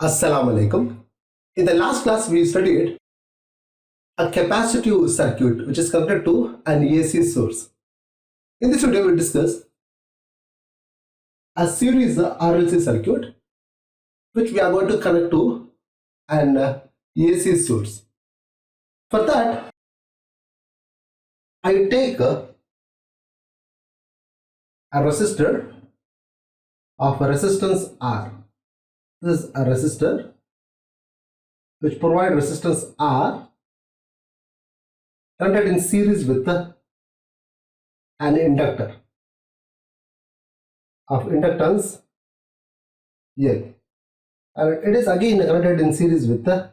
Assalamu alaikum. In the last class we studied a capacitive circuit which is connected to an AC source. In this video we will discuss a series RLC circuit which we are going to connect to an AC source. For that I take a resistor of a resistance R. This is a resistor which provides resistance R connected in series with an inductor of inductance L, and it is again connected in series with a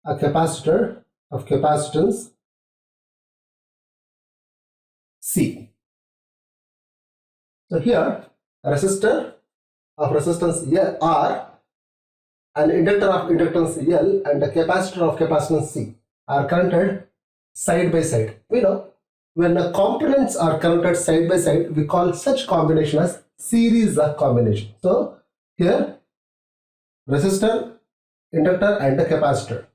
capacitor of capacitance C. So here a resistor of resistance R, an inductor of inductance L, and a capacitor of capacitance C are connected side by side. We know when the components are connected side by side, we call such combination as series combination. So here resistor, inductor and the capacitor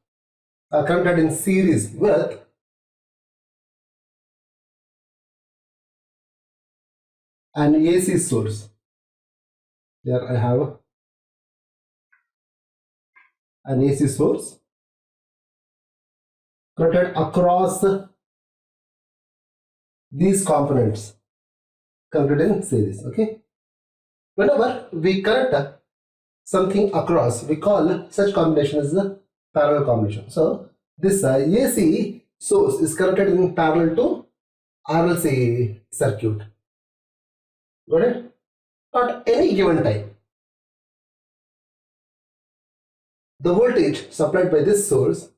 are connected in series with an AC source. Here I have an AC source connected across these components, connected in series. Okay. Whenever we connect something across, we call such combination as a parallel combination. So this AC source is connected in parallel to RLC circuit. Got it? At any given time, the voltage supplied by this source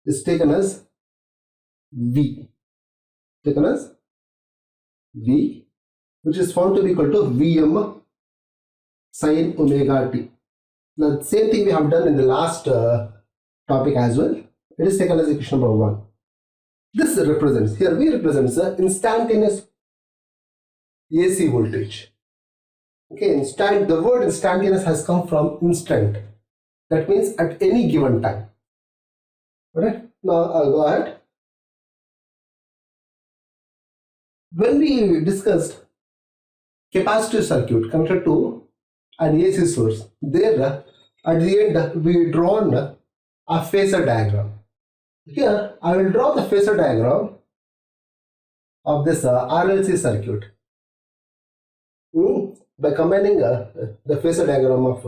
is taken as V, which is found to be equal to Vm sin omega t. Now the same thing we have done in the last topic as well. It is taken as equation number 1. This represents, here V represents the instantaneous AC voltage. Okay, the word instantaneous has come from instant. That means at any given time. Alright, now I'll go ahead. When we discussed capacitive circuit connected to an AC source, there at the end we drawn a phasor diagram. Here I will draw the phasor diagram of this RLC circuit by combining the phasor diagram of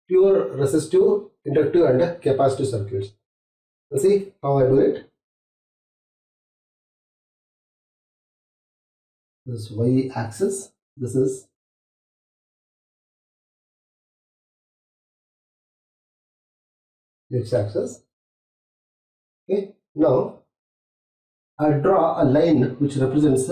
pure resistive, inductive and capacitive circuits. Let's see how I do it. This is Y axis, this is X axis. Okay, now I draw a line which represents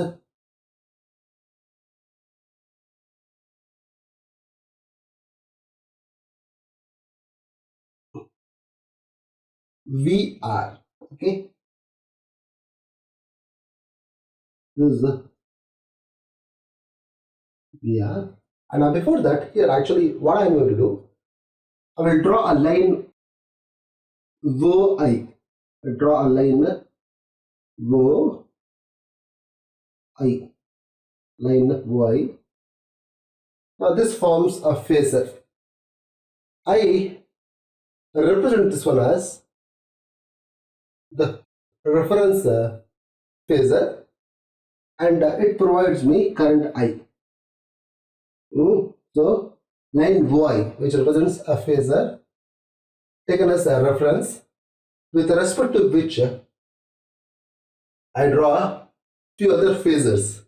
VR. Okay, this is the VR, and now before that, here actually what I am going to do, I will draw a line OI. Draw a line OI. Now this forms a phasor. I represent this one as the reference phasor, and it provides me current I. So line Y, which represents a phasor taken as a reference, with respect to which I draw few other phasors.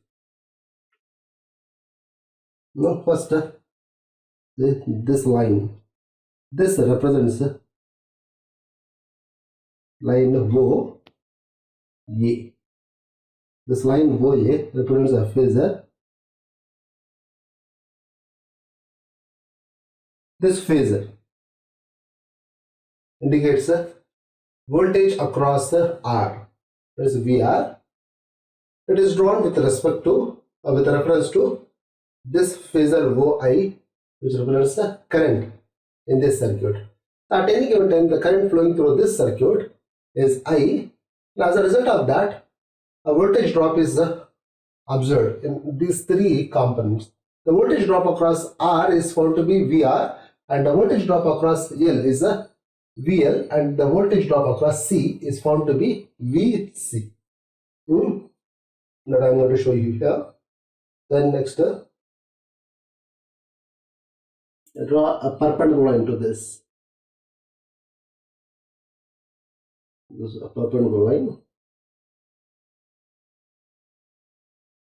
Now first this line, this represents line OA. This line OA represents a phasor. This phasor indicates a voltage across R. That is VR. It is drawn with respect to with reference to this phasor OI, which represents the current in this circuit. At any given time, the current flowing through this circuit is I. As a result of that, a voltage drop is observed in these three components. The voltage drop across R is found to be VR, and the voltage drop across L is a VL, and the voltage drop across C is found to be VC. That I am going to show you here. Then next, draw a perpendicular line to this. This is a perpendicular line.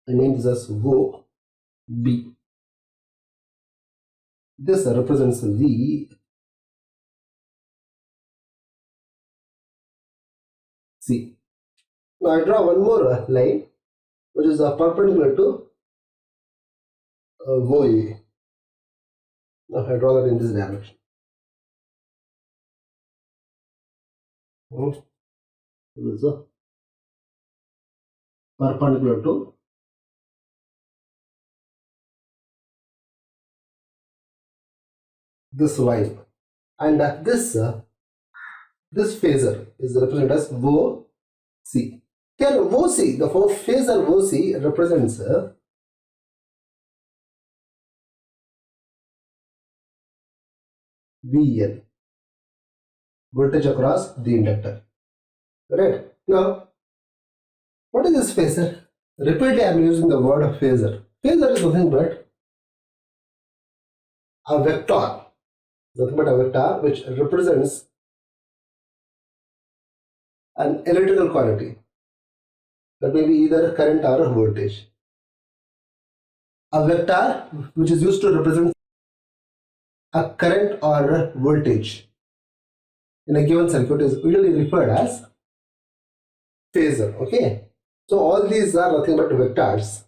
I name this as OB. This represents V C. Now I draw one more line which is perpendicular to OA. Now I draw that in this direction. This is perpendicular to this line, and this phasor is represented as OC. Here OC, the phasor OC represents VL, voltage across the inductor. Correct? Now, what is this phasor? Repeatedly I am using the word phasor. Phasor is nothing but a vector. Nothing but a vector which represents an electrical quantity. That may be either current or voltage. A vector which is used to represent a current or voltage in a given circuit is usually referred as phasor. Okay, so all these are nothing but vectors,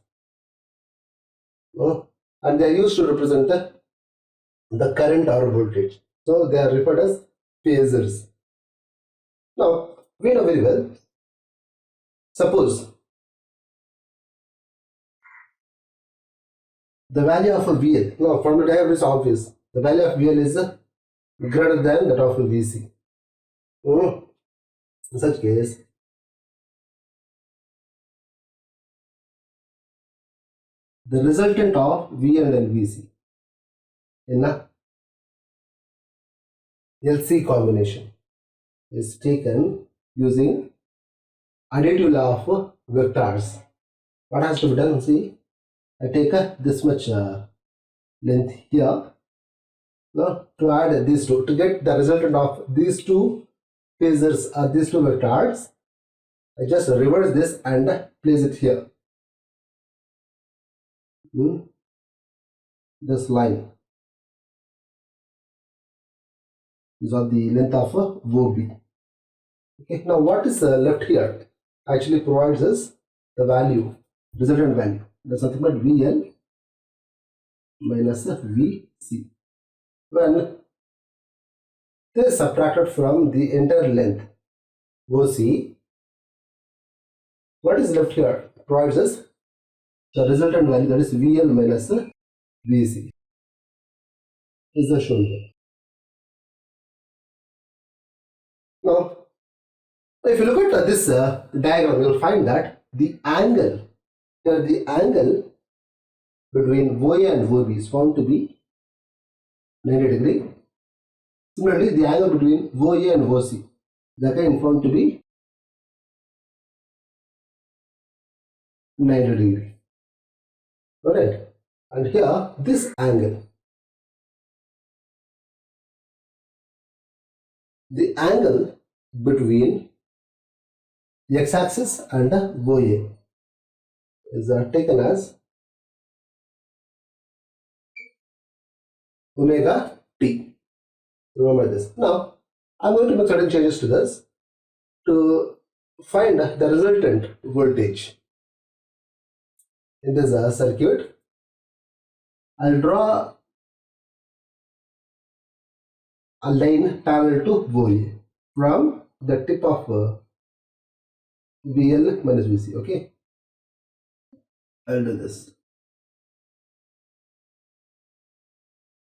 and they are used to represent the current or voltage. So they are referred as phasors. Now we know very well, suppose the value of a VL, now from the diagram is obvious, the value of VL is greater than that of a VC. In such case, the resultant of VL and VC in a LC combination is taken using additive law of vectors. What has to be done? See, I take this much length here. Now, to add these two, to get the resultant of these two phasors or these two vectors, I just reverse this and place it here. This line is of the length of OB. Okay, now what is left here actually provides us the value, resultant value. That's nothing but VL minus VC. When this is subtracted from the entire length OC, what is left here provides us the resultant value, that is VL minus VC. Is shown here. Now, if you look at this diagram, you will find that the angle between OA and OB is found to be 90 degree. Similarly, the angle between OA and OC is again found to be 90 degree. Alright, and here this angle, the angle between the x-axis and OA is taken as omega t. Remember this. Now I am going to make certain changes to this to find the resultant voltage in this circuit. I will draw a line parallel to OA from the tip of VL minus VC. Okay, I will do this.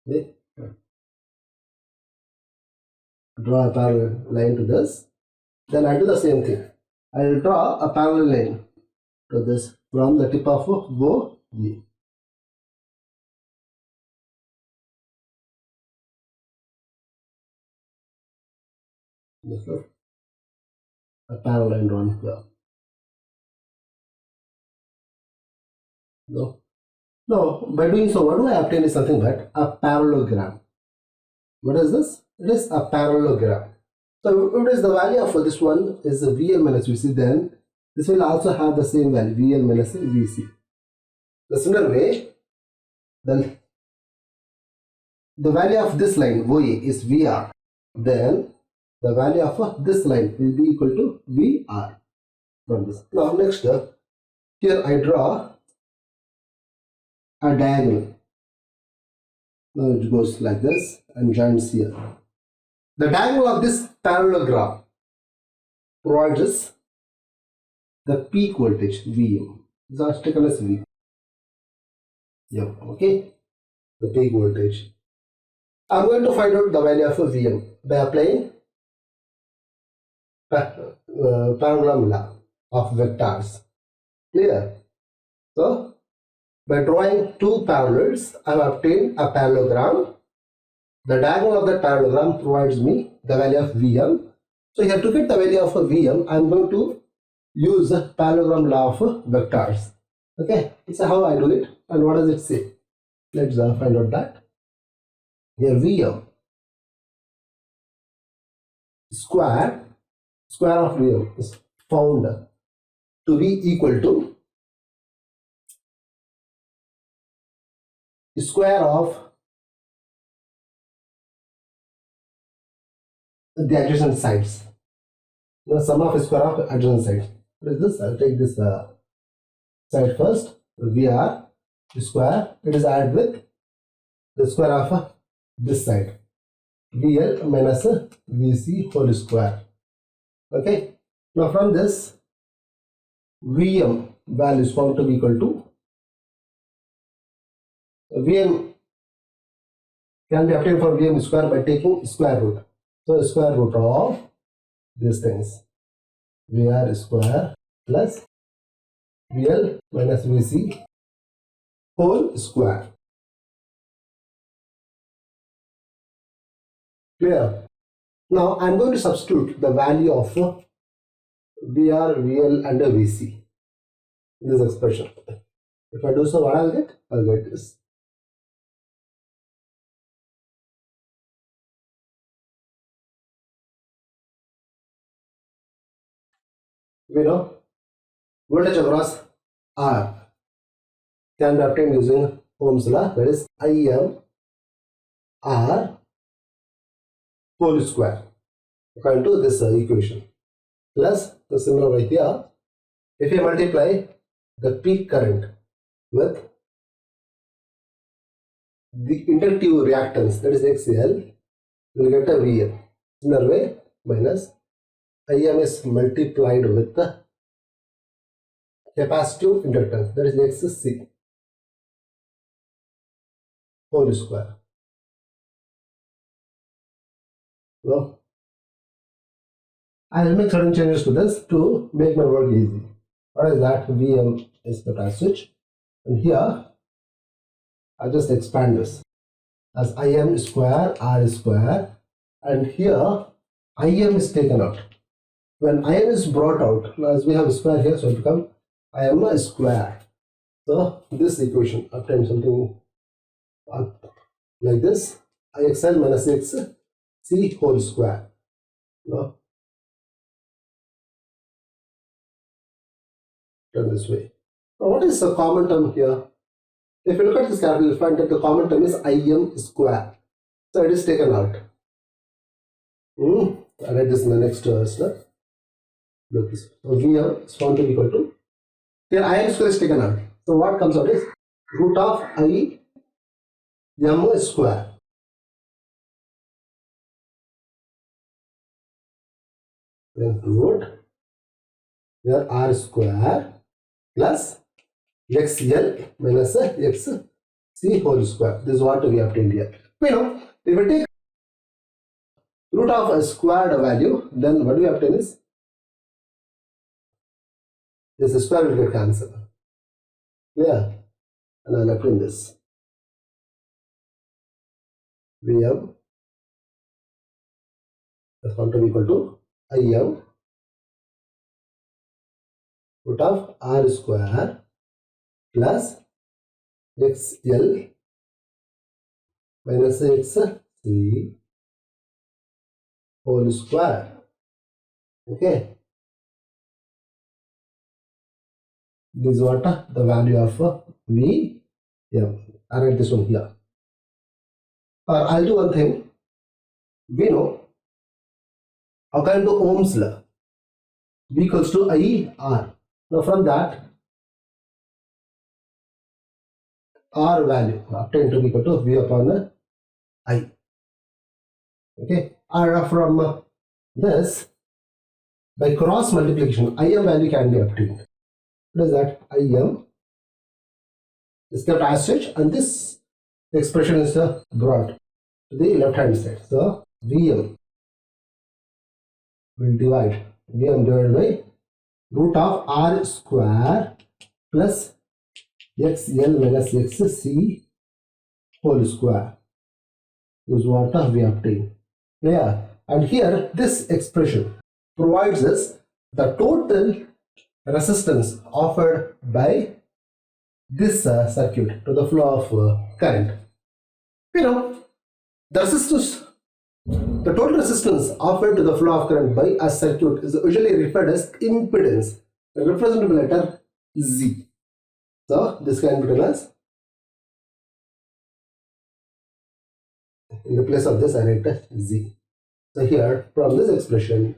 Okay. Draw a parallel line to this. Then I do the same thing. I will draw a parallel line to this from the tip of O A. This is a parallel line drawn here. No, by doing so, what do I obtain is something but a parallelogram. What is this? It is a parallelogram. So if it is the value of this one is VL minus VC, then this will also have the same value, VL minus VC. The similar way, then the value of this line OA is VR, then the value of this line will be equal to VR from this. Now next, here I draw a diagonal. Now it goes like this and joins here. The diagonal of this parallelogram provides the peak voltage VM. This is taken as V. Yeah, okay. The peak voltage. I'm going to find out the value of a VM by applying parallelogram law of vectors. Clear? So, by drawing two parallels, I have obtained a parallelogram. The diagonal of that parallelogram provides me the value of Vm. So here to get the value of a Vm, I am going to use the parallelogram law of vectors. Okay, so how I do it and what does it say? Let's find out that. Here Vm square of Vm is found to be equal to square of the adjacent sides. The sum of square of adjacent sides. What is this? I'll take this side first. VR square. It is added with the square of this side. VL minus VC whole square. Okay. Now from this, VM value is found to be equal to Vm can be obtained for Vm square by taking square root. So square root of these things, VR square plus VL minus VC whole square. Clear? Now I am going to substitute the value of VR, VL and VC in this expression. If I do so, what I'll get? I'll get this. We know voltage across R can be obtained using Ohm's law, that is IM R whole square according to this equation, plus the similar right here. If you multiply the peak current with the inductive reactance, that is XL, you will get a VM. Similar way, minus IM is multiplied with the capacitive inductance, that is XC whole square. So I will make certain changes to this to make my work easy. What is that? VM is the pass switch, and here I just expand this as IM square R square, and here IM is taken out. When IM is brought out, as we have a square here, so it becomes IM a square. So this equation obtains something like this: IXL minus XC whole square. No? Done this way. Now what is the common term here? If you look at this carefully, you'll find that the common term is IM square. So it is taken out. I'll write this in the next step. Look this. So VM is found to be equal to, here IM square is taken out. So what comes out is root of I M square. Then root here R square plus XL minus XC whole square. This is what we obtained here. We know if we take root of a squared value, then what we obtain is this square will get cancelled. Yeah, and I'll obtain this. Vm is going to be equal to Im root of r square plus xl minus xc whole square. Okay, this is what the value of V. Yeah, I write this one here. I'll do one thing. We know according to Ohm's law, V equals to IR. Now from that, R value obtained to be equal to V upon I. Okay, or from this, by cross multiplication, Im value can be obtained. What is that? Im is kept as such, and this expression is brought to the left hand side. So Vm will divide Vm divided by root of R square plus xl minus xc whole square is what we obtain. Yeah, and here this expression provides us the total resistance offered by this circuit to the flow of current. You know, the resistance, the total resistance offered to the flow of current by a circuit is usually referred as impedance, the representable letter Z. So this can be written as, in the place of this I write Z. So here from this expression,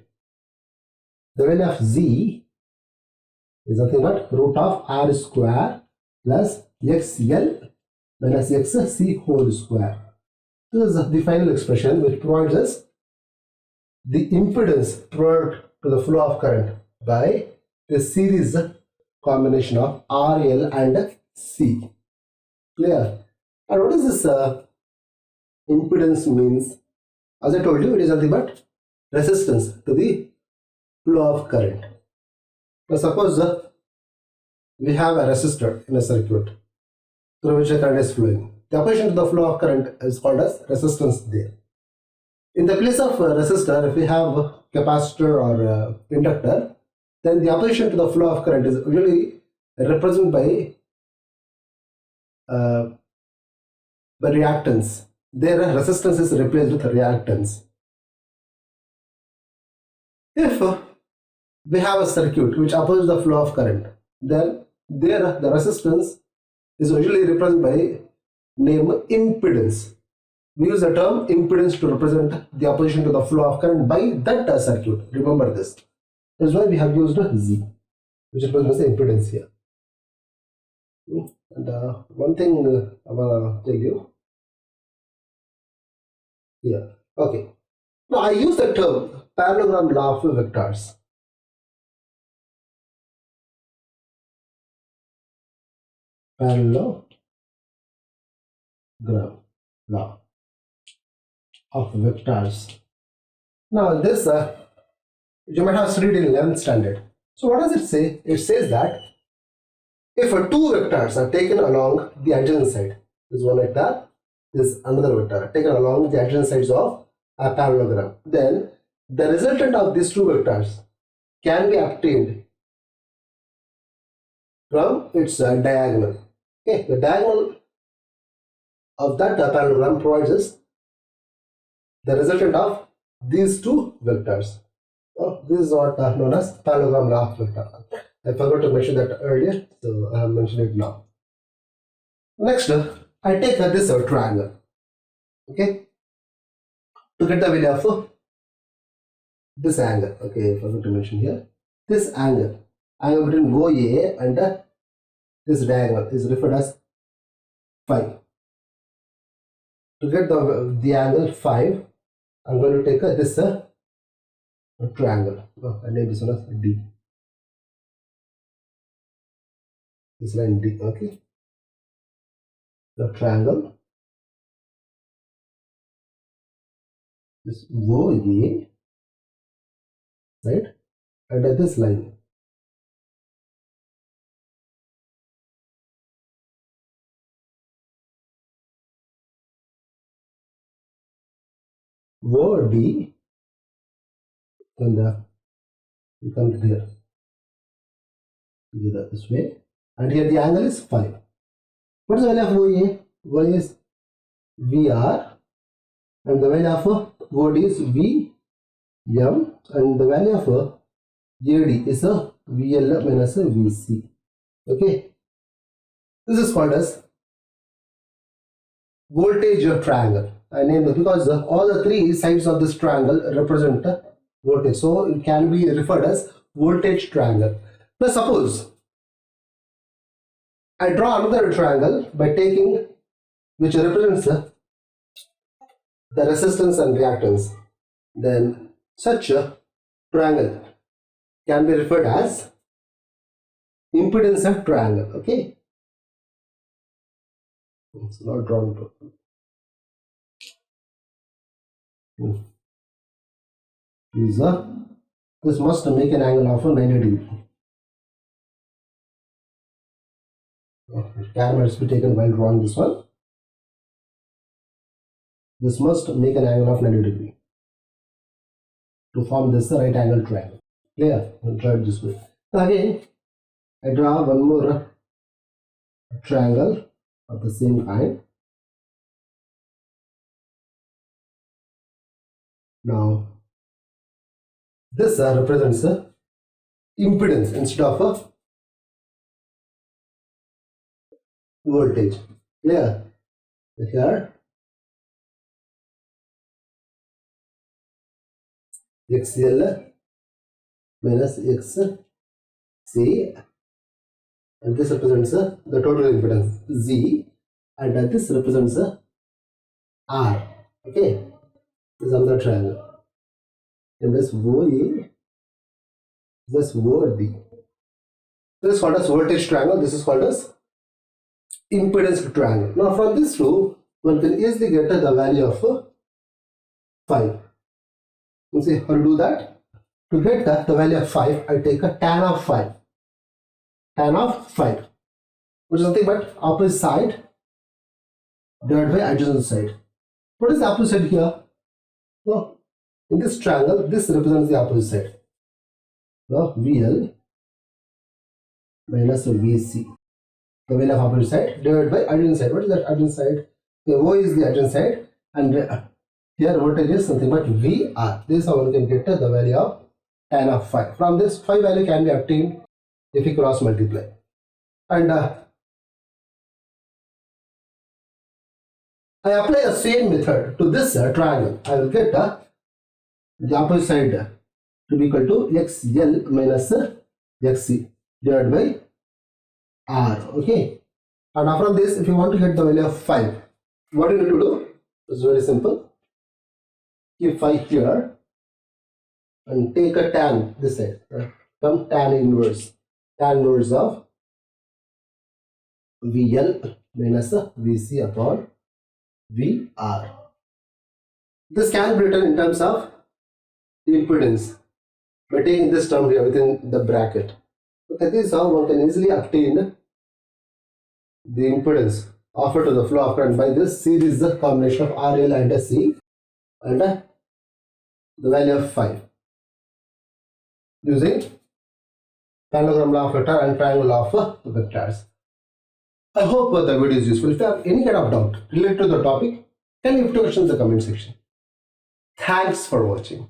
the value of Z is nothing but root of R square plus XL minus XC whole square. This is the final expression which provides us the impedance provided to the flow of current by the series combination of RL and C. Clear? And what is this impedance means? As I told you, it is nothing but resistance to the flow of current. Now suppose we have a resistor in a circuit through which the current is flowing. The opposition to the flow of current is called as resistance there. In the place of resistor, if we have capacitor or inductor, then the opposition to the flow of current is usually represented by reactance. Their resistance is replaced with reactance. If we have a circuit which opposes the flow of current, then there the resistance is usually represented by name impedance. We use the term impedance to represent the opposition to the flow of current by that circuit. Remember this. That's why we have used Z, which represents the impedance here. And one thing I will tell you here. Okay. Now I use the term parallelogram law of vectors. Parallelogram law of vectors. Now this you might have studied in 11th standard. So what does it say? It says that if two vectors are taken along the adjacent side, this one vector, this another vector taken along the adjacent sides of a parallelogram, then the resultant of these two vectors can be obtained from its diagonal. Okay, the diagonal of that parallelogram provides us the resultant of these two vectors. So this is what known as parallelogram law of vector. I forgot to mention that earlier, so I have mentioned it now. Next, I take this triangle. Okay, to get the value of this angle. Okay, I forgot to mention here. This angle between OA and this diagonal is referred as phi. To get the angle 5, I'm going to take this triangle. I name this one as D. This line D. Okay. The triangle this OA, right, and at this line. OD, and we come to here. Do that this way, and here the angle is 5. What is the value of OA? OA is VR, and the value of OD is VM, and the value of AD is a VL minus a VC. Okay, this is called as voltage triangle. I named it because all the three sides of this triangle represent voltage, so it can be referred as voltage triangle. Now suppose I draw another triangle by taking which represents the resistance and reactance, then such a triangle can be referred as impedance triangle. Okay, it's not drawn properly. This must make an angle of 90 degree. Camera must be taken while drawing this one. This must make an angle of 90 degree to form this right angle triangle. Clear? I'll draw it this way. Now again, I draw one more triangle of the same kind. Now this represents impedance instead of voltage. Clear? Here XL minus XC, and this represents the total impedance Z, and this represents R. Okay, this is another triangle. And this OA, this OD. This is called as voltage triangle. This is called as impedance triangle. Now from this two, one can easily get the value of 5. You see how to do that? To get the value of 5, I take a tan of 5. Tan of 5, which is nothing but opposite side divided by adjacent side. What is the opposite side here? So, in this triangle, this represents the opposite side. So, VL minus VC. The value of opposite side divided by adjacent side. What is that adjacent side? The O is the adjacent side, and here voltage is something but VR. This is how one can get the value of tan of 5. From this, 5 value can be obtained if we cross multiply. And I apply the same method to this triangle. I will get the opposite side to be equal to XL minus XC divided by R. Okay. And now from this, if you want to get the value of 5, what you need to do? It's very simple. Keep 5 here and take a tan this side. Come tan inverse of VL minus VC upon VR. This can be written in terms of impedance by taking this term here within the bracket. Okay, this is how one can easily obtain the impedance offered to the flow of current by this series combination of RL and C, and the value of 5 using parallelogram law of vector and triangle law of vectors. I hope the video is useful. If you have any kind of doubt related to the topic, can you put questions in the comment section. Thanks for watching.